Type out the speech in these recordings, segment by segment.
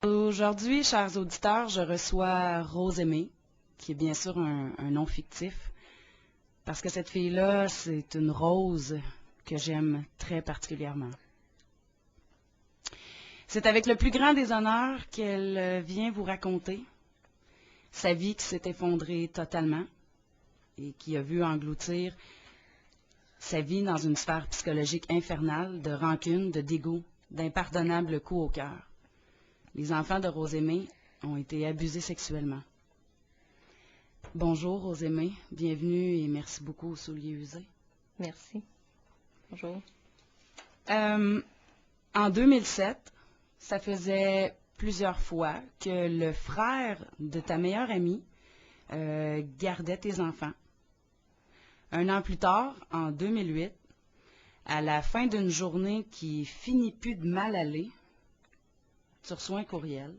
Aujourd'hui, chers auditeurs, je reçois Rose Aimée, qui est bien sûr un nom fictif, parce que cette fille-là, c'est une rose que j'aime très particulièrement. C'est avec le plus grand des honneurs qu'elle vient vous raconter sa vie qui s'est effondrée totalement et qui a vu engloutir sa vie dans une sphère psychologique infernale de rancune, de dégoût, d'impardonnables coups au cœur. Les enfants de Rose Aimée ont été abusés sexuellement. Bonjour Rose Aimée, bienvenue et merci beaucoup aux Souliers Usés. Merci. Bonjour. En 2007, ça faisait plusieurs fois que le frère de ta meilleure amie gardait tes enfants. Un an plus tard, en 2008, à la fin d'une journée qui finit plus de mal aller, tu reçois un courriel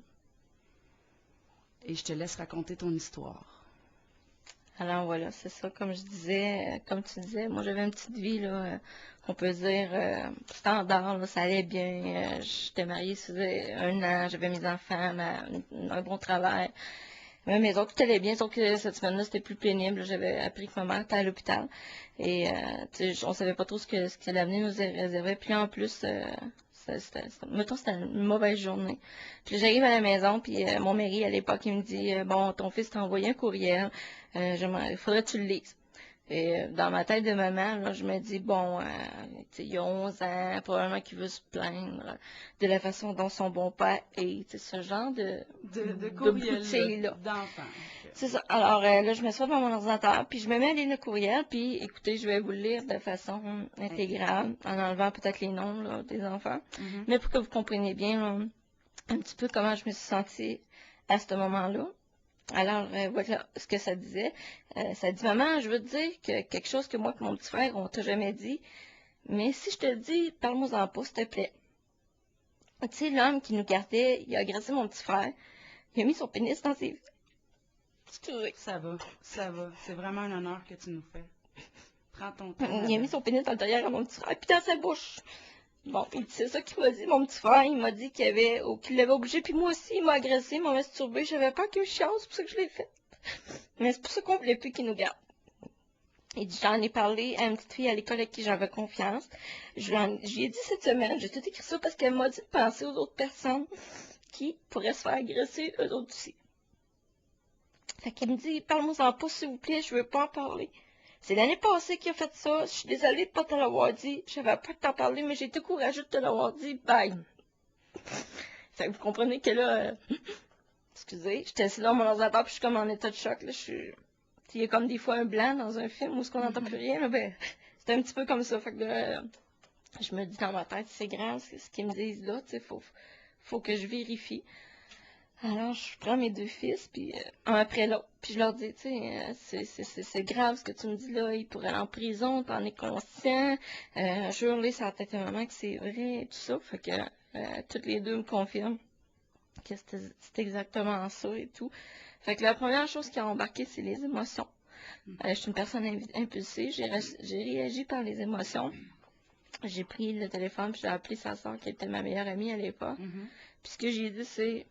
et je te laisse raconter ton histoire. Alors voilà, c'est ça, comme je disais, comme tu disais, moi j'avais une petite vie, là, qu'on peut dire standard, là, ça allait bien. J'étais mariée, ça faisait 1 an, j'avais mes enfants, un bon travail. Même mes autres, tout allait bien, sauf que cette semaine-là, c'était plus pénible. J'avais appris que ma mère était à l'hôpital. Et on savait pas trop ce que l'avenir nous réservait. Puis en plus, mettons, c'était une mauvaise journée. Puis j'arrive à la maison, puis mon mari, à l'époque, il me dit bon, ton fils t'a envoyé un courriel, il faudrait que tu le lises. Et dans ma tête de maman, là, je me dis, bon, il a 11 ans, probablement qu'il veut se plaindre de la façon dont son bon père est, ce genre de courriel là. d'enfant. C'est ça. Alors là, je me suis devant mon ordinateur, puis je me mets à lire le courriel, puis écoutez, je vais vous le lire de façon intégrale, en enlevant peut-être les noms là, des enfants, mais pour que vous compreniez bien là, un petit peu comment je me suis sentie à ce moment-là. Alors, voilà ce que ça disait. Ça dit, maman, je veux te dire que quelque chose que moi et mon petit frère, on t'a jamais dit, mais si je te le dis, parle-moi-en pas, s'il te plaît. Tu sais, l'homme qui nous gardait, il a agressé mon petit frère, il a mis son pénis dans ses... Excusez. Ça va. C'est vraiment un honneur que tu nous fais. Prends ton temps. Il a mis son pénis dans le derrière à mon petit frère, puis dans sa bouche. Bon, c'est ça qu'il m'a dit, mon petit frère. Il m'a dit qu'il l'avait obligé, puis moi aussi, il m'a agressé, il m'a masturbé. J'avais peur qu'il me chiale, c'est pour ça que je l'ai fait. Mais c'est pour ça qu'on voulait plus qu'il nous garde. Et j'en ai parlé à une petite fille à l'école avec qui j'avais confiance. Je lui ai dit cette semaine, j'ai tout écrit ça parce qu'elle m'a dit de penser aux autres personnes qui pourraient se faire agresser, eux autres aussi. Fait qu'elle me dit, parle-moi-en pas, s'il vous plaît, je veux pas en parler. C'est l'année passée qu'il a fait ça. Je suis désolée de pas te l'avoir dit. Je savais pas de t'en parler, mais j'ai été courageuse de te l'avoir dit. Bye. Fait que vous comprenez que là, excusez, j'étais assis dans mon ordinateur puis je suis comme en état de choc. Là, il y a comme des fois un blanc dans un film où on n'entend plus rien. Là, ben, c'est un petit peu comme ça. Fait que là, je me dis dans ma tête, c'est grave ce qu'ils me disent là. Tu sais, faut que je vérifie. Alors, je prends mes 2 fils, puis un après l'autre, puis je leur dis, tu sais, c'est grave ce que tu me dis là, il pourrait aller en prison, t'en es conscient, jure-les sur la tête à maman que c'est vrai, et tout ça, fait que toutes les deux me confirment que c'est exactement ça et tout. Fait que la première chose qui a embarqué, c'est les émotions. Je suis une personne impulsive, j'ai réagi par les émotions. J'ai pris le téléphone, puis j'ai appelé sa soeur, qui était ma meilleure amie à l'époque. Puis ce que j'ai dit, c'est...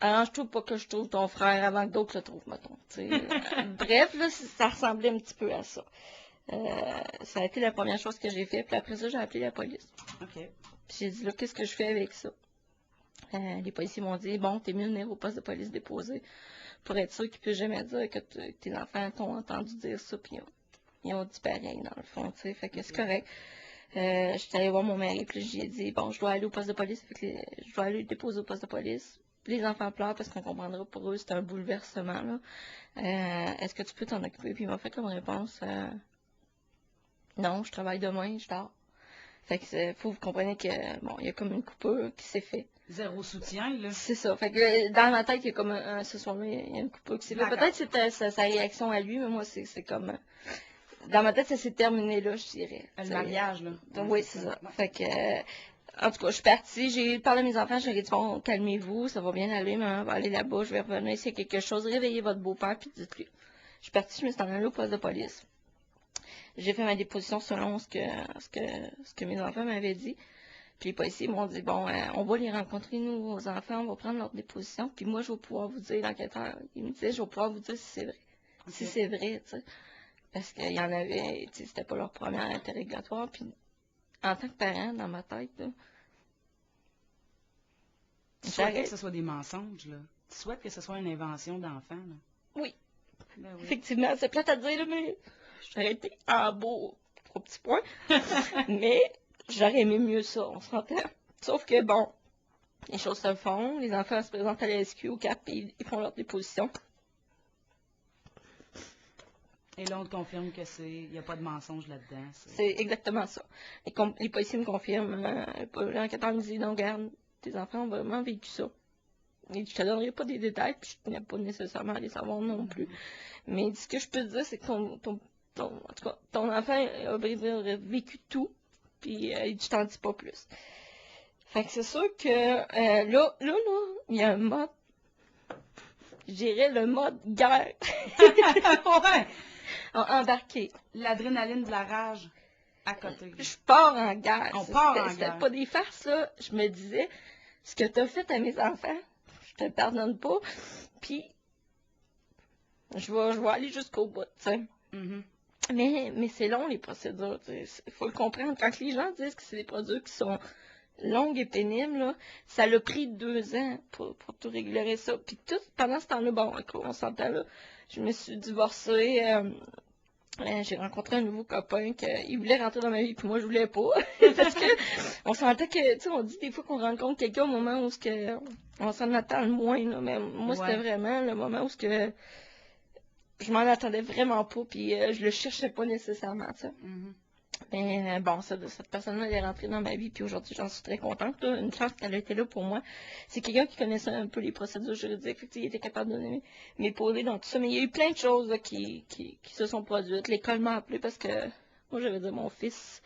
arrange-toi pas que je trouve ton frère avant que d'autres le trouvent, mettons. Bref, là, ça ressemblait un petit peu à ça. Ça a été la première chose que j'ai fait. Puis après ça, j'ai appelé la police. OK. Puis j'ai dit, là, qu'est-ce que je fais avec ça? Les policiers m'ont dit, bon, t'es mieux de venir au poste de police déposer pour être sûr qu'ils ne puissent jamais dire que tes enfants t'ont entendu dire ça. Puis ils ont dit pareil, dans le fond, tu sais. Fait que c'est correct. Je suis allée voir mon mari, puis j'ai dit, bon, je dois aller au poste de police. Fait que je dois aller le déposer au poste de police. Les enfants pleurent parce qu'on comprendra pour eux, c'est un bouleversement. Là. Est-ce que tu peux t'en occuper? Puis il m'a fait comme réponse non, je travaille demain, je dors. Fait que faut que vous compreniez que bon, il y a comme une coupure qui s'est faite. Zéro soutien, là. C'est ça. Fait que dans ma tête, il y a comme ce soir-là, il y a une coupure qui s'est faite. Peut-être que c'était sa réaction à lui, mais moi, c'est comme. Dans ma tête, ça s'est terminé là, je dirais. Le mariage, là. Donc, oui, c'est ça. Fait que. En tout cas, je suis partie, j'ai parlé à mes enfants, je leur ai dit, bon, calmez-vous, ça va bien aller, maman va aller là-bas, je vais revenir, s'il y a quelque chose, réveillez votre beau-père, puis dites-lui. Je suis partie, je me suis en allée au poste de police. J'ai fait ma déposition selon ce que mes enfants m'avaient dit. Puis les policiers m'ont dit, bon, on va les rencontrer, nous, vos enfants, on va prendre leur déposition. Puis moi, je vais pouvoir vous dire, l'enquêteur, il me disait, je vais pouvoir vous dire si c'est vrai. Ok. Si c'est vrai, tu sais. Parce qu'il y en avait, tu sais, c'était pas leur premier interrogatoire. Puis en tant que parent, dans ma tête, là, Tu souhaitais que ce soit des mensonges, là. Tu souhaites que ce soit une invention d'enfant, là. oui, Ben oui. effectivement, c'est plate à dire, là, mais j'aurais été en beau, 3 petits points. Mais j'aurais aimé mieux ça, on s'entend. Sauf que, bon, les choses se font, les enfants se présentent à la SQ, au CAP, et ils font leur déposition. Et là, on te confirme que il n'y a pas de mensonge là-dedans. C'est exactement ça. Les policiers me confirment, l'enquêteur me dit, non, regarde, tes enfants ont vraiment vécu ça. Et je te donnerai pas des détails, puis je tenais pas nécessairement à les savoir non plus. Mais ce que je peux te dire, c'est que en tout cas, ton enfant a vécu tout, puis je t'en dis pas plus. Fait que c'est sûr que là, il y a un mode, je dirais le mode guerre Ouais! embarqué. L'adrénaline de la rage à côté. Je pars en guerre. On part en C'était guerre. pas des farces, là. Je me disais, ce que t'as fait à mes enfants, je te pardonne pas, puis je vais aller jusqu'au bout, tu sais. Mhm. Mais c'est long, les procédures. Il faut le comprendre. Quand les gens disent que c'est des procédures qui sont longues et pénibles, là, ça l'a pris 2 ans pour tout réguler ça. Puis tout, pendant ce temps-là, bon, on s'entend là, je me suis divorcée. J'ai rencontré un nouveau copain qui voulait rentrer dans ma vie, puis moi, je voulais pas. Parce que on sentait que, tu sais, on dit des fois qu'on rencontre quelqu'un au moment où on s'en attend le moins, là. Mais moi, c'était Ouais. vraiment le moment où je m'en attendais vraiment pas, puis je le cherchais pas nécessairement, tu sais. Mhm. Mais bon, cette personne-là, elle est rentrée dans ma vie, puis aujourd'hui, j'en suis très contente, là. Une chance qu'elle a été là pour moi. C'est quelqu'un qui connaissait un peu les procédures juridiques, fait il était capable de m'épauler dans tout ça. Mais il y a eu plein de choses là, qui se sont produites. L'école m'a appelé parce que moi, j'avais dit, mon fils,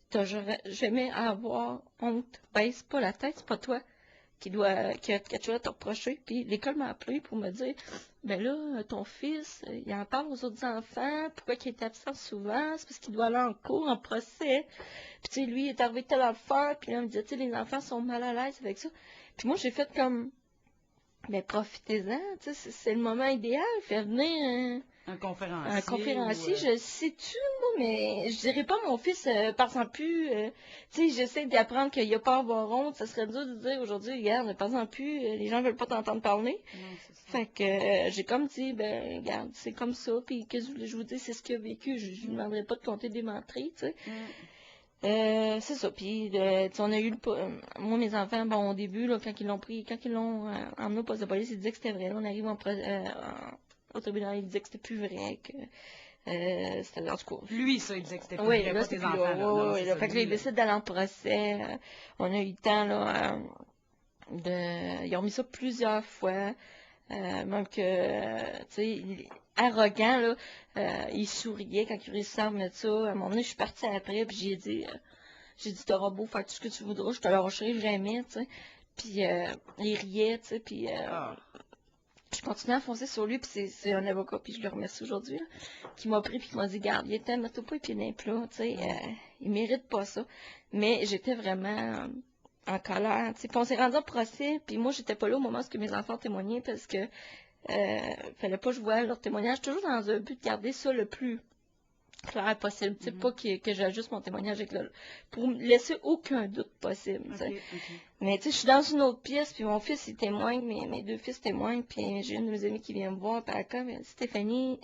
t'as jamais à avoir honte. Baisse pas la tête, c'est pas toi qui a quelque chose à te reprocher. Puis l'école m'a appelé pour me dire, ben là, ton fils, il en parle aux autres enfants, pourquoi il est absent souvent, c'est parce qu'il doit aller en cours, en procès. Puis tu sais, lui, il est arrivé telle affaire, puis là, il me disait, tu sais, les enfants sont mal à l'aise avec ça. Puis moi, j'ai fait comme, ben profitez-en, tu sais, c'est le moment idéal, faire venir Un conférencier. un conférencier, ou, je le sais-tu, moi, mais je dirais pas mon fils parle plus. Tu sais, j'essaie d'apprendre qu'il n'y a pas à avoir honte. Ça serait dur de dire aujourd'hui, regarde, ne parle plus, les gens veulent pas t'entendre parler. Non, c'est ça. Fait que j'ai comme dit, ben, regarde, c'est comme ça, puis qu'est-ce que je vous dis, c'est ce qu'il a vécu. Je ne demanderai pas de compter des menteries, tu sais. C'est ça. Puis, tu sais, on a eu moi, mes enfants, bon, au début, là, quand ils l'ont emmené au poste de police, ils disaient que c'était vrai. Là, on arrive au tribunal, ils disaient que c'était plus vrai, que c'était en tout cas. Lui, ça, il disait que c'était plus Oui, vrai, là, pas c'était tes plus enfants. là. Là. Non, Oui, c'est là. ça, Fait que là, lui, ils là. décident d'aller en procès. On a eu le temps, là, ils ont mis ça plusieurs fois. Même que, tu sais, arrogant, là, il souriait quand il réussissait à remettre ça. À un moment donné, je suis partie après, puis j'ai dit, t'auras beau faire tout ce que tu voudras, je te lâcherai jamais, tu sais. Puis, il riait, tu sais, puis Ah. je continuais à foncer sur lui, puis c'est un avocat, puis je le remercie aujourd'hui, là, qui m'a pris, puis qui m'a dit, garde, il était, mets-toi pas les pieds dans les plats, tu sais, il mérite pas ça. Mais j'étais vraiment en colère, tu sais. Puis on s'est rendu au procès, puis moi, j'étais pas là au moment où mes enfants témoignaient, parce que fallait pas que je voie leur témoignage, toujours dans un but de garder ça le plus clair possible, tu sais, pas que j'ajuste mon témoignage avec pour me laisser aucun doute possible, tu sais. Ok. Mais tu sais, je suis dans une autre pièce, puis mon fils, il témoigne, mes 2 fils témoignent, puis j'ai une de mes amies qui vient me voir, puis elle comme, Stéphanie,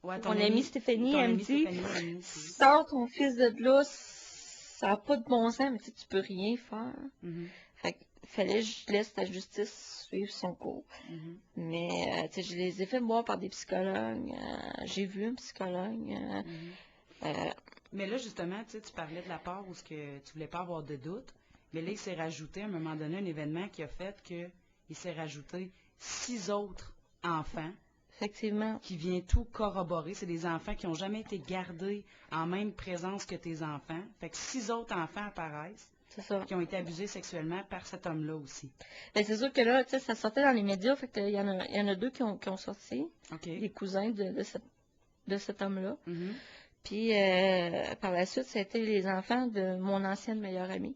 Ouais, mon amie Stéphanie, ton elle me amie dit, Stéphanie, elle me dit. sors ton fils de là, ça n'a pas de bon sens, mais tu sais, tu peux rien faire. Mhm. Fait que fallait que je laisse la justice suivre son cours. Mhm. Mais, tu sais, je les ai fait voir par des psychologues, j'ai vu un psychologue, Mhm. Mais là, justement, tu parlais de la part où tu voulais pas avoir de doute, mais là, il s'est rajouté à un moment donné un événement qui a fait qu'il s'est rajouté 6 autres enfants effectivement. qui vient tout corroborer. C'est des enfants qui n'ont jamais été gardés en même présence que tes enfants. Fait que 6 autres enfants apparaissent C'est ça. qui ont été abusés sexuellement par cet homme-là aussi. Ben, c'est sûr que là, tu sais, ça sortait dans les médias, fait qu'il y en a 2 qui ont sorti, OK? les cousins de cet homme-là. Mhm. Puis par la suite, c'était les enfants de mon ancienne meilleure amie.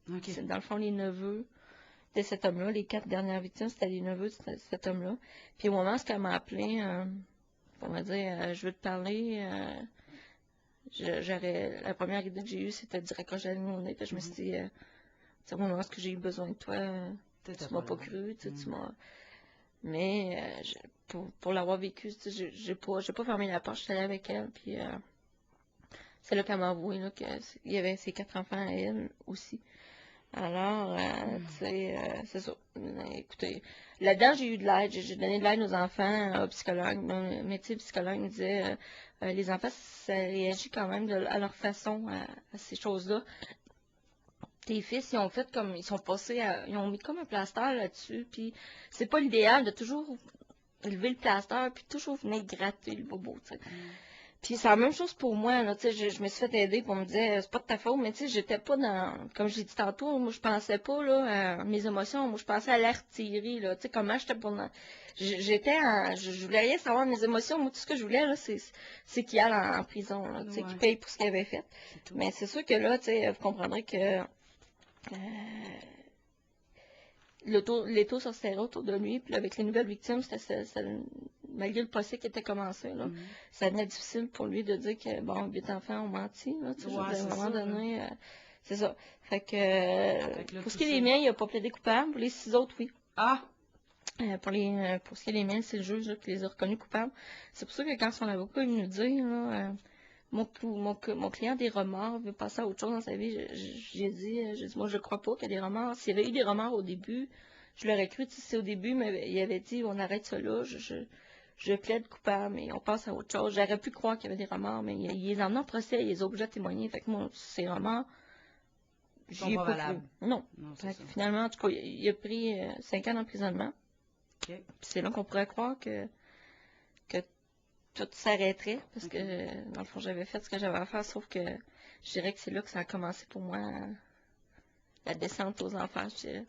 OK. C'est dans le fond les neveux de cet homme-là. Les 4 dernières victimes, c'était les neveux de cet homme-là. Puis au moment où elle m'a appelé, on m'a dit je veux te parler. La première idée que j'ai eue, c'était de raccrocher mon nez. Puis je me suis dit, au moment où j'ai eu besoin de toi, tu m'as pas cru, tu m'as. Mais pour l'avoir vécu, j'ai pas fermé la porte, j'étais allée avec elle. Puis c'est là qu'elle m'a avoué qu'il y avait ses 4 enfants à elle aussi. Alors, tu sais, c'est ça. Écoutez, là-dedans, j'ai eu de l'aide. J'ai donné de l'aide aux enfants, aux psychologues. Mais tu sais, le psychologue me disait, les enfants, ça réagit quand même à leur façon à ces choses-là. Tes fils, ils ont fait comme, ils sont passés ils ont mis comme un plaster là-dessus, puis c'est pas l'idéal de toujours lever le plaster, puis toujours venir gratter le bobo, tu sais. Puis c'est la même chose pour moi, là, tu sais, je me suis fait aider pour me dire, c'est pas de ta faute, mais tu sais, j'étais pas dans, comme je l'ai dit tantôt, moi, je pensais pas, là, à mes émotions, moi, je pensais à l'artillerie, là, tu sais, comment j'étais pour, je voulais rien savoir de mes émotions, moi, tout ce que je voulais, là, c'est qu'il aille en prison, là, tu sais, qu'il paye pour ce qu'il avait fait. Mais c'est sûr que là, tu sais, vous comprendrez que, les taux se serraient autour de lui, puis là, avec les nouvelles victimes, malgré le procès qui était commencé, là, ça devenait difficile pour lui de dire que, bon, 8 enfants ont menti, là, tu sais, à un moment donné, c'est ça. Fait que là, pour ce qui est des miens, il n'a pas plaidé coupable, pour les 6 autres, oui. Ah! Pour ce qui est des miens, c'est le juge là, qui les a reconnus coupables. C'est pour ça que quand son avocat est venu nous dire, là, mon client a des remords, veut passer à autre chose dans sa vie. J'ai dit, moi, je crois pas qu'il y a des remords. S'il y avait eu des remords au début, je l'aurais cru, tu sais, c'est au début, mais il avait dit, on arrête ça là, je plaide coupable, mais on passe à autre chose. J'aurais pu croire qu'il y avait des remords, mais il les emmenait en procès, il les a obligés de témoigner. Fait que moi, ces remords, j'y ai pas cru. Non. Fait que finalement, en tout cas, il a pris 5 ans d'emprisonnement. Okay. Puis c'est là qu'on pourrait croire que tout s'arrêterait, parce que, dans le fond, j'avais fait ce que j'avais à faire, sauf que je dirais que c'est là que ça a commencé pour moi, la descente aux enfers, je dirais.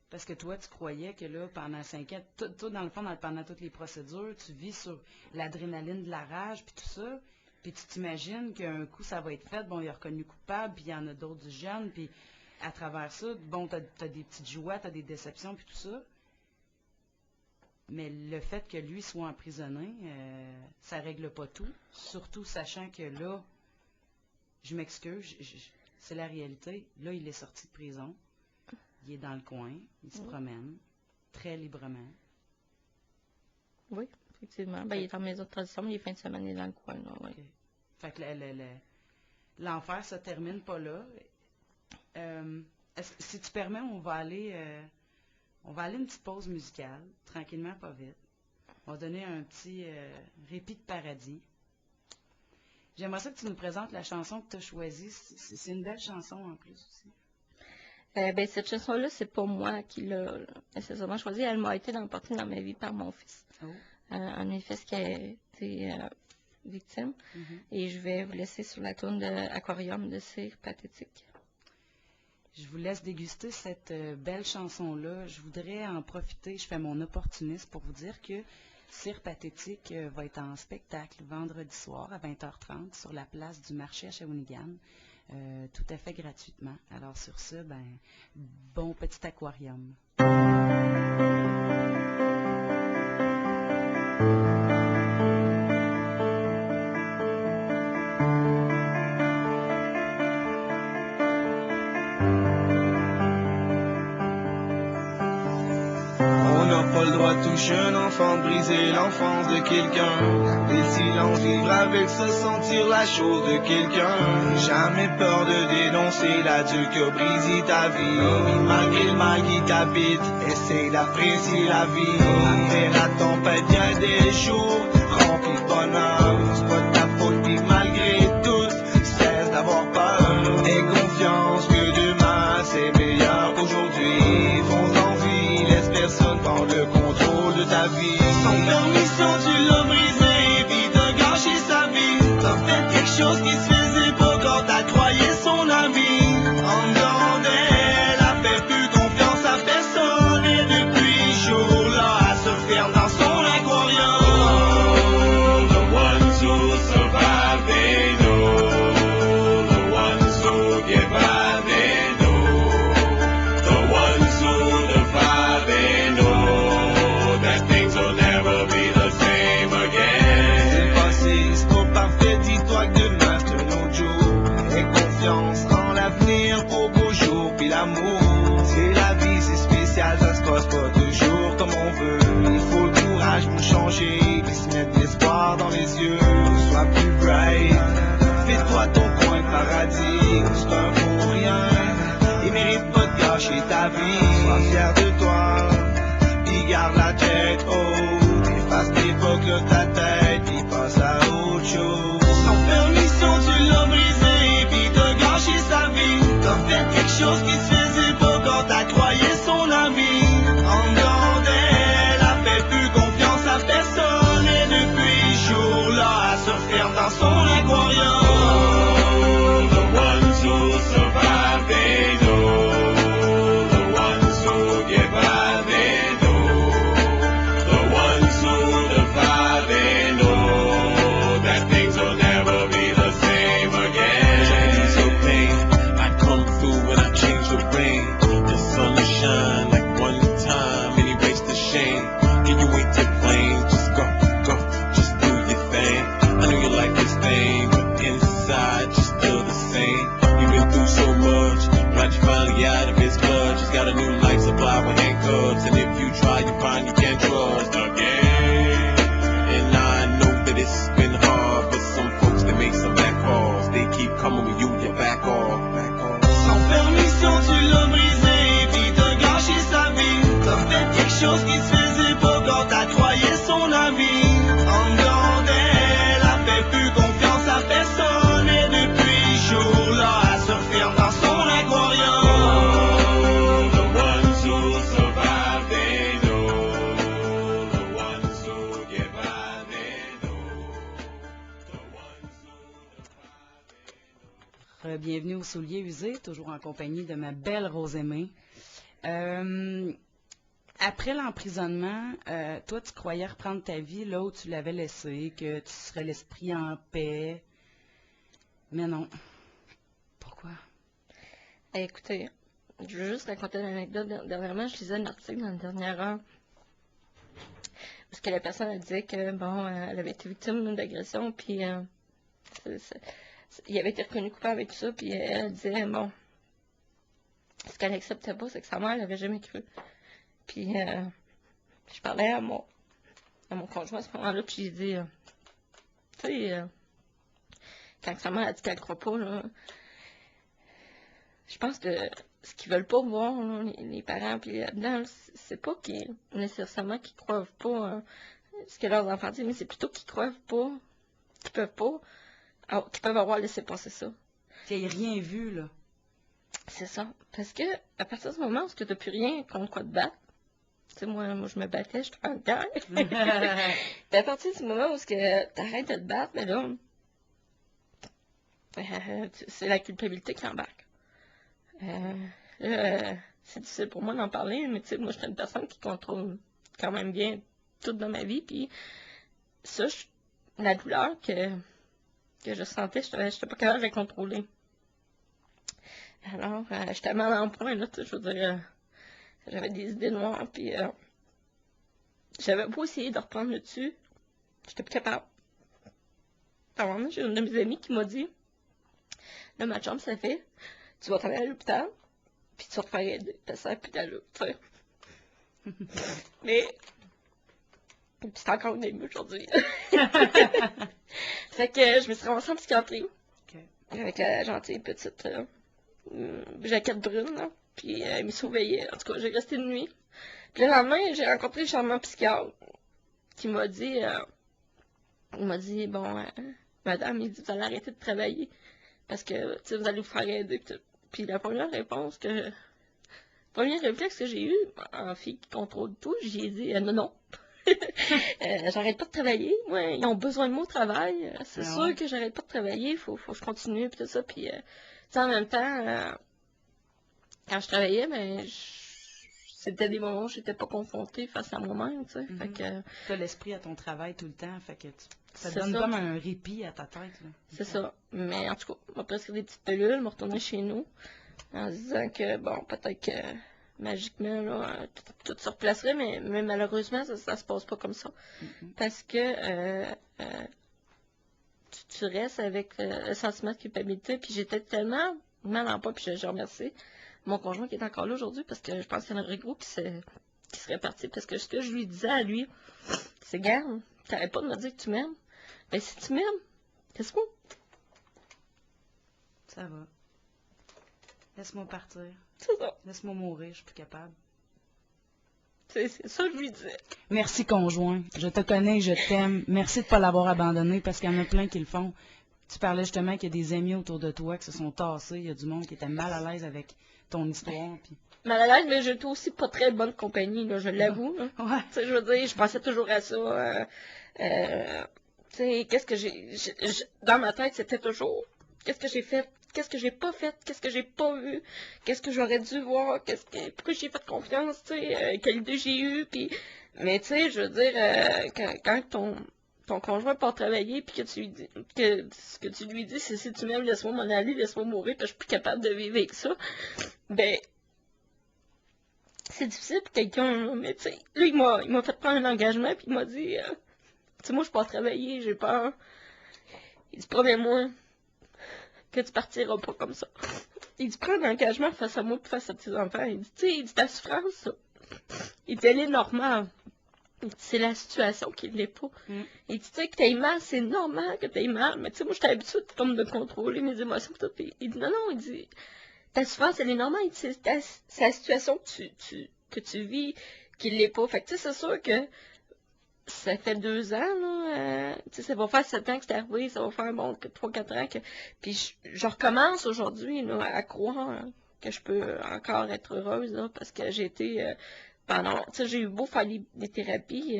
Parce que toi, tu croyais que là, pendant 5 ans, toi, dans le fond, pendant toutes les procédures, tu vis sur l'adrénaline de la rage, puis tout ça, puis tu t'imagines qu'un coup, ça va être fait, bon, il est reconnu coupable, puis il y en a d'autres jeunes, puis à travers ça, bon, t'as des petites joies, t'as des déceptions, puis tout ça. Mais le fait que lui soit emprisonné, ça règle pas tout. Surtout sachant que là, je m'excuse, c'est la réalité. Là, il est sorti de prison. Il est dans le coin. Il se promène très librement. Oui, effectivement. Ben, il est en maison de transition, mais les fins de semaine, il est dans le coin. Là, ouais. Okay. Fait que l'enfer se termine pas là. Si tu permets, on va aller une petite pause musicale, tranquillement, pas vite. On va donner un petit répit de paradis. J'aimerais ça que tu nous présentes la chanson que tu as choisie. C'est une belle chanson en plus aussi. Ben, cette chanson-là, c'est pas moi qui l'ai nécessairement choisie. Elle m'a été emportée dans ma vie par mon fils. Oh. Un de mes fils qui a été victime. Et je vais vous laisser sur la tourne de Aquarium de Cire Pathétique. Je vous laisse déguster cette belle chanson-là. Je voudrais en profiter, je fais mon opportuniste pour vous dire que Cire Pathétique va être en spectacle vendredi soir à 20h30 sur la place du marché à Shawinigan, tout à fait gratuitement. Alors sur ce, bon petit aquarium. Pas le droit de toucher un enfant, de briser l'enfance de quelqu'un. Les silences, vivre avec se sentir la chose de quelqu'un. Jamais peur de dénoncer l'adulte qui a brisé ta vie. Malgré le mal qui t'habite, essaye d'apprécier la vie. Après la tempête, y'a des jours remplis de bonheur. C'est pas de ta faute, puis malgré tout, cesse d'avoir peur. Aie confiance que demain c'est meilleur qu'aujourd'hui. Fonce en vie, laisse personne prendre le contrôle de ta vie. Sans permission, tu l'as brisé, puis t'as gâché sa vie. T'as fait quelque chose qui se faisait pas quand t'as croyé son ami. En dedans d'elle, elle fait plus confiance à personne. Et depuis ce jour-là, elle se ferme dans son aquarium. The one to C'est la vie, c'est spécial, ça se passe pas toujours comme on veut. Il faut le courage pour changer, puis se mettre l'espoir dans les yeux. Sois plus bright, fais-toi ton coin de paradis. C'est un pour rien, il mérite pas de gâcher ta vie. Sois fier de toi, puis garde la tête haute. Efface l'époque de ta tête, puis passe à autre chose. Sans permission, tu l'as brisé, puis t'as gâché sa vie. T'as fait quelque chose qui se faisait pas quand t'as croyé son ami. En dehors d'elle, elle fait plus confiance à personne. Et depuis ce jour-là, elle se referme dans son aquarium. The ones who survive, they know. The ones who give up, they know. The ones who defy, they know that things will never be the same again. Journeys of pain, I come through when I change the rain. The sun will shine like one time and erase the shame. Yeah, you ain't to blame, just go, just do your thing. I know you like this thing, but inside you're still the same. You've been through so much, glad you finally out of his clutch. He's got a new life supply with handcuffs, and if you try, you find you can't trust again. And I know that it's been hard, but some folks that make some bad calls, they keep coming with you, you back off. Sans permission, tu l'as brisé, puis t'as gâché sa vie. T'as fait quelque chose qui se faisait pas quand t'as croyé son ami. En dehors d'elle, elle fait plus confiance à personne. Et depuis ce jour-là, elle se referme dans son aquarium. The ones who survive, they know. The ones who give up, they know. The ones who Bienvenue au Soulier usé, toujours en compagnie de ma belle Rosemée. Après l'emprisonnement, toi, tu croyais reprendre ta vie là où tu l'avais laissée, que tu serais l'esprit en paix. Mais non. Pourquoi? Écoutez, je veux juste raconter une anecdote. Dernièrement, je lisais un article dans la dernière heure parce que la personne elle disait que, bon, elle avait été victime d'agression, puis il avait été reconnu coupable et tout ça, puis elle disait, bon, ce qu'elle n'acceptait pas, c'est que sa mère l'avait jamais cru. Puis je parlais à mon conjoint à ce moment-là, puis j'ai dit, tu sais, quand sa mère a dit qu'elle ne croit pas, là, je pense que ce qu'ils veulent pas voir, là, les parents, puis là-dedans, c'est pas nécessairement qu'ils croient pas ce que leurs enfants disent, mais c'est plutôt qu'ils croient pas, qu'ils peuvent avoir laissé passer ça. Qu'il n'y ait rien vu, là. C'est ça. Parce que à partir du moment où tu n'as plus rien contre quoi te battre, tu sais, moi, je me battais, je te en guerre. Puis à partir du moment où tu arrêtes de te battre, mais là, c'est la culpabilité qui embarque. C'est difficile pour moi d'en parler, mais tu sais, moi, je suis une personne qui contrôle quand même bien tout dans ma vie, puis ça, la douleur que je sentais, je n'étais pas capable de la contrôler. Alors, j'étais mal en point, là, je veux dire, j'avais des idées noires, puis j'avais beau essayer de reprendre le dessus, j'étais plus capable. Alors, j'ai une de mes amies qui m'a dit, là, ma chambre, ça fait, tu vas travailler à l'hôpital, puis tu vas te faire aider, ça sert plus d'allure, tu sais. Mais, puis c'est encore au début aujourd'hui. Fait que je me suis ramassée en psychiatrie, avec la gentille petite jaquette brune, là. Puis elle me surveillait. En tout cas, j'ai resté une nuit. Puis le lendemain, j'ai rencontré le charmant psychiatre qui m'a dit, bon, madame, il dit, vous allez arrêter de travailler parce que, tu sais, vous allez vous faire aider. Puis la première réflexe que j'ai eu en fille qui contrôle tout, j'ai dit, non. J'arrête pas de travailler. Moi, ils ont besoin de moi au travail. C'est sûr que j'arrête pas de travailler. Il faut que je continue, puis tout ça. Puis, en même temps, quand je travaillais, ben, c'était des moments où j'étais pas confrontée face à moi-même, tu sais. Fait que tu as l'esprit à ton travail tout le temps, fait que ça te donne comme un répit à ta tête. C'est ça. Mais en tout cas, on m'a prescrit des petites pilules, m'a retourné chez nous, en se disant que, bon, peut-être que magiquement, là, tout se replacerait, mais malheureusement, ça se passe pas comme ça. Parce que tu restes avec le sentiment de culpabilité, puis j'étais tellement mal en point, puis je remercie mon conjoint qui est encore là aujourd'hui, parce que je pense qu'il y en aurait gros qui serait parti, parce que ce que je lui disais à lui, c'est, garde, t'arrêtes pas de me dire que tu m'aimes. Ben, si tu m'aimes, laisse-moi. Ça va. Laisse-moi partir. C'est ça. Laisse-moi mourir, je suis plus capable. C'est ça que je lui disais. Merci, conjoint. Je te connais, je t'aime. Merci de ne pas l'avoir abandonné parce qu'il y en a plein qui le font. Tu parlais justement qu'il y a des amis autour de toi qui se sont tassés. Il y a du monde qui était mal à l'aise avec ton histoire. Puis... Mal à l'aise, mais j'étais aussi pas très bonne compagnie, là, je l'avoue. Là. Ouais. Tu sais, je veux dire, je pensais toujours à ça. Tu sais, qu'est-ce que dans ma tête, c'était toujours, qu'est-ce que j'ai fait? Qu'est-ce que j'ai pas fait? Qu'est-ce que j'ai pas vu? Qu'est-ce que j'aurais dû voir? Pourquoi j'ai fait confiance? Tu sais, quelle idée j'ai eue? Puis, mais tu sais, je veux dire, quand ton conjoint part travailler, puis que tu lui dis, que ce que tu lui dis, c'est si tu m'aimes, laisse-moi m'en aller, laisse-moi mourir, parce que je suis plus capable de vivre avec ça. Ben, c'est difficile pour quelqu'un, mais tu sais, lui, il m'a fait prendre un engagement, puis il m'a dit, tu sais, moi, je pars travailler, j'ai peur. Il dit, promets-moi que tu partiras pas comme ça. Il dit, prends un engagement face à moi et face à tes enfants. Il dit, tu sais, il dit, ta souffrance, ça. Il dit, elle est normale. Il dit, c'est la situation qui ne l'est pas. Il dit, tu sais, que t'aies mal, c'est normal que t'aies mal. Mais tu sais, moi, j'étais habituée comme de contrôler mes émotions. Tout. Il dit, non, il dit, ta souffrance, elle est normale. Il dit, c'est la situation que tu vis qui ne l'est pas. Fait que tu sais, c'est sûr que ça fait 2 ans, là, tu sais, ça va faire 7 ans que c'est arrivé, ça va faire, bon, 3-4 ans que... Puis je recommence aujourd'hui, là, à croire hein, que je peux encore être heureuse, là, parce que j'ai été, pendant, tu sais, j'ai eu beau faire des thérapies,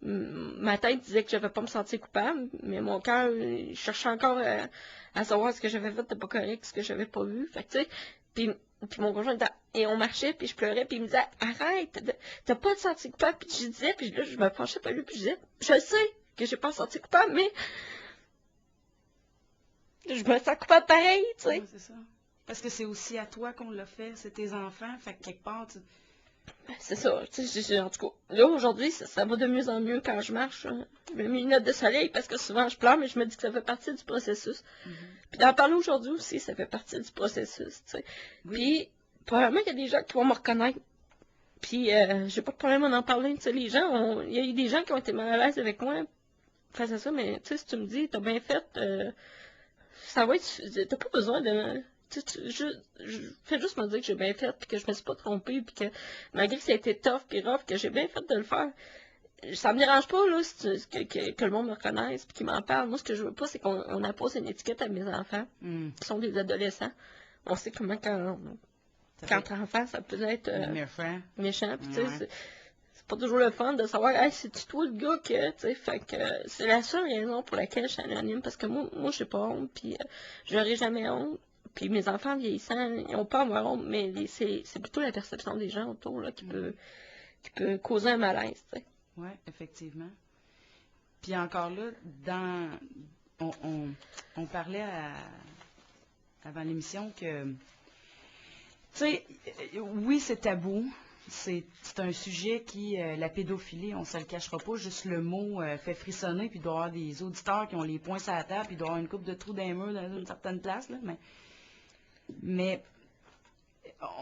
ma tête disait que je ne vais pas me sentir coupable, mais mon cœur, il cherchait encore à savoir ce que j'avais fait de pas correct, ce que j'avais pas vu, fait que, tu sais, puis mon conjoint était, et on marchait, puis je pleurais, puis il me disait, arrête, t'as pas de sentir coupable, puis je disais, puis là, je me penchais pas lui, puis je disais, je sais que j'ai pas senti coupable, mais je me sens coupable pareil, tu sais. Ouais, c'est ça. Parce que c'est aussi à toi qu'on l'a fait, c'est tes enfants, fait que quelque part, C'est ça, tu sais, en tout cas, là, aujourd'hui, ça va de mieux en mieux quand je marche, hein. Je mets mes lunettes de soleil, parce que souvent, je pleure, mais je me dis que ça fait partie du processus. Puis d'en parler aujourd'hui aussi, ça fait partie du processus, tu sais. Oui. Puis, probablement qu'il y a des gens qui vont me reconnaître. Puis, j'ai pas de problème à en parler, tu sais, il y a eu des gens qui ont été mal à l'aise avec moi face à ça, mais tu sais, si tu me dis, t'as bien fait, ça va être, t'as pas besoin de, fais juste me dire que j'ai bien fait, puis que je me suis pas trompée, puis que malgré que ça a été tough puis rough, que j'ai bien fait de le faire. Ça me dérange pas, là, que le monde me reconnaisse, puis qu'il m'en parle. Moi, ce que je veux pas, c'est qu'on impose une étiquette à mes enfants, qui sont des adolescents. On sait comment quand t'es enfant, ça peut être méchant, puis tu sais, c'est pas toujours le fun de savoir, hey, c'est-tu toi le gars que, tu sais, fait que c'est la seule raison pour laquelle je suis anonyme, parce que moi j'ai pas honte, puis j'aurai jamais honte. Puis mes enfants vieillissant, ils ont pas à avoir honte, mais c'est plutôt la perception des gens autour, là, qui peut causer un malaise, tu sais. Oui, effectivement. Puis encore là, on parlait avant l'émission que, tu sais, oui, c'est tabou. C'est un sujet qui, la pédophilie, on ne se le cachera pas, juste le mot fait frissonner, puis il doit y avoir des auditeurs qui ont les poings sur la table, puis il doit y avoir une coupe de trous dans les murs dans une certaine place, là, mais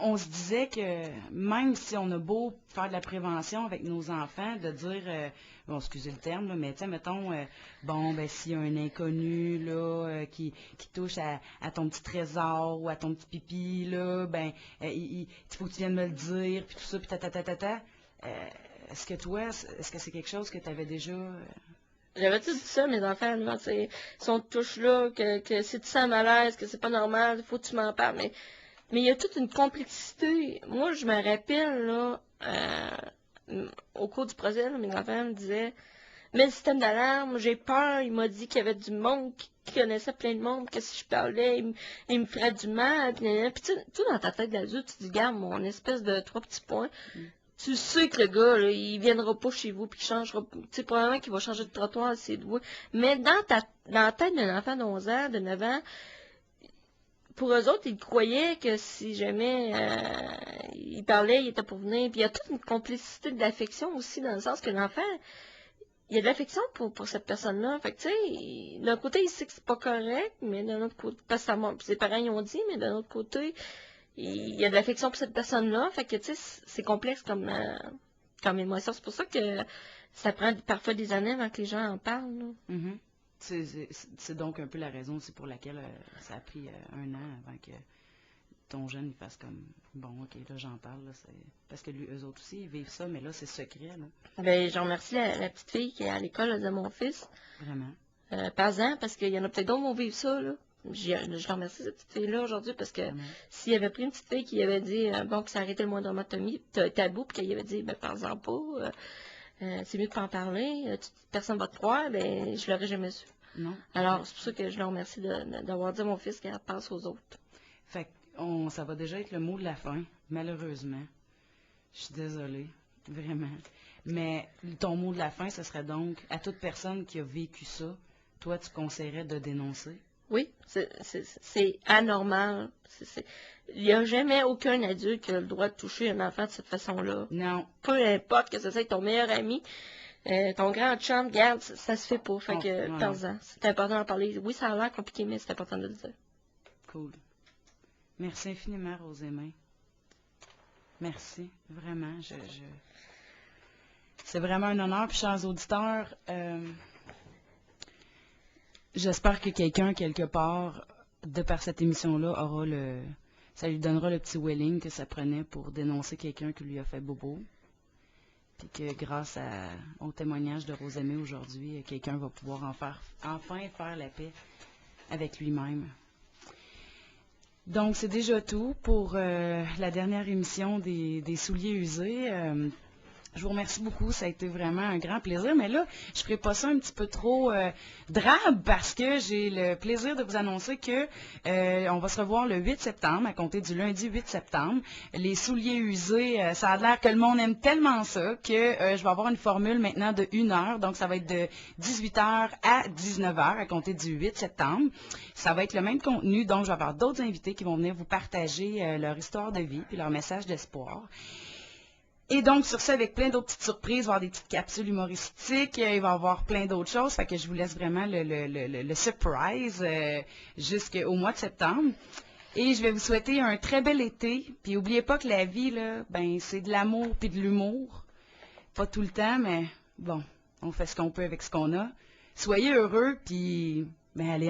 on se disait que même si on a beau faire de la prévention avec nos enfants, de dire, bon, excusez le terme, là, mais tu sais, mettons, bon, ben, s'il y a un inconnu, là, qui touche à ton petit trésor ou à ton petit pipi, là, ben, il faut que tu viennes me le dire, puis tout ça, puis est-ce que c'est quelque chose que tu avais déjà... J'avais tout dit ça, mes enfants, là, ils sont touche là, que si tu sens malaise, que c'est pas normal, il faut que tu m'en parles, mais il y a toute une complexité. Moi, je me rappelle, là, au cours du procès, là, mes enfants me disaient, mais le système d'alarme, j'ai peur, il m'a dit qu'il y avait du monde qui connaissait plein de monde, que si je parlais, il me ferait du mal, puis tout dans ta tête d'adulte, tu te dis, garde, mon espèce de 3 petits points, tu sais que le gars, là, il viendra pas chez vous, puis il changera, tu sais, probablement qu'il va changer de trottoir, c'est doux. Mais dans la tête d'un enfant d'11 ans, de 9 ans, pour eux autres, ils croyaient que si jamais il parlait, il était pour venir. Puis il y a toute une complicité de l'affection aussi, dans le sens que l'enfant, il y a de l'affection pour cette personne-là. Fait que, tu sais, d'un côté, il sait que c'est pas correct, mais d'un autre côté, parce que ses parents y ont dit, mais d'un autre côté, il y a de l'affection pour cette personne-là. Fait que, tu sais, c'est complexe comme émotion. C'est pour ça que ça prend parfois des années avant que les gens en parlent. Là. Mhm. C'est donc un peu la raison aussi pour laquelle ça a pris 1 an avant que ton jeune il fasse comme bon, ok, là j'en parle. Là, parce que eux autres aussi, ils vivent ça, mais là c'est secret. Là. Ben, je remercie la petite fille qui est à l'école de mon fils. Vraiment. Pas-en, parce qu'il y en a peut-être d'autres qui vont vivre ça. Là. Je remercie cette petite fille-là aujourd'hui parce que Vraiment. s'il y avait pris une petite fille qui avait dit bon, que ça arrêtait le moindromatomie, tabou, puis qu'elle avait dit ben, parle-en pas, c'est mieux de pas en parler, personne va te croire, ben, je l'aurais jamais su. Non. Alors, c'est pour ça que je le remercie d'avoir dit à mon fils qu'elle passe aux autres. Fait ça va déjà être le mot de la fin, malheureusement. Je suis désolée, vraiment. Mais ton mot de la fin, ce serait donc, à toute personne qui a vécu ça, toi, tu conseillerais de dénoncer? Oui, c'est anormal. Il n'y a jamais aucun adulte qui a le droit de toucher un enfant de cette façon-là. Non. Peu importe que ce soit ton meilleur ami, ton grand chum, regarde, ça se fait pas. Fait que, voilà. parle-en. C'est important d'en parler. Oui, ça a l'air compliqué, mais c'est important de le dire. Cool. Merci infiniment, Rosémain. Merci, vraiment. C'est vraiment un honneur. Puis, chers auditeurs, j'espère que quelqu'un, quelque part, de par cette émission-là, ça lui donnera le petit welling que ça prenait pour dénoncer quelqu'un qui lui a fait bobo. Puis que grâce au témoignage de Rosémain aujourd'hui, quelqu'un va pouvoir enfin faire la paix avec lui-même. Donc, c'est déjà tout pour la dernière émission des souliers usés. Je vous remercie beaucoup, ça a été vraiment un grand plaisir. Mais là, je ne ferai pas ça un petit peu trop drabe parce que j'ai le plaisir de vous annoncer que on va se revoir le 8 septembre, à compter du lundi 8 septembre. Les souliers usés, ça a l'air que le monde aime tellement ça que je vais avoir une formule maintenant de 1 heure. Donc, ça va être de 18h à 19h à compter du 8 septembre. Ça va être le même contenu, donc je vais avoir d'autres invités qui vont venir vous partager leur histoire de vie puis leur message d'espoir. Et donc, sur ça, avec plein d'autres petites surprises, il va y avoir des petites capsules humoristiques, il va y avoir plein d'autres choses, fait que je vous laisse vraiment le surprise jusqu'au mois de septembre. Et je vais vous souhaiter un très bel été, puis n'oubliez pas que la vie, là, ben, c'est de l'amour puis de l'humour. Pas tout le temps, mais bon, on fait ce qu'on peut avec ce qu'on a. Soyez heureux, puis ben, allez en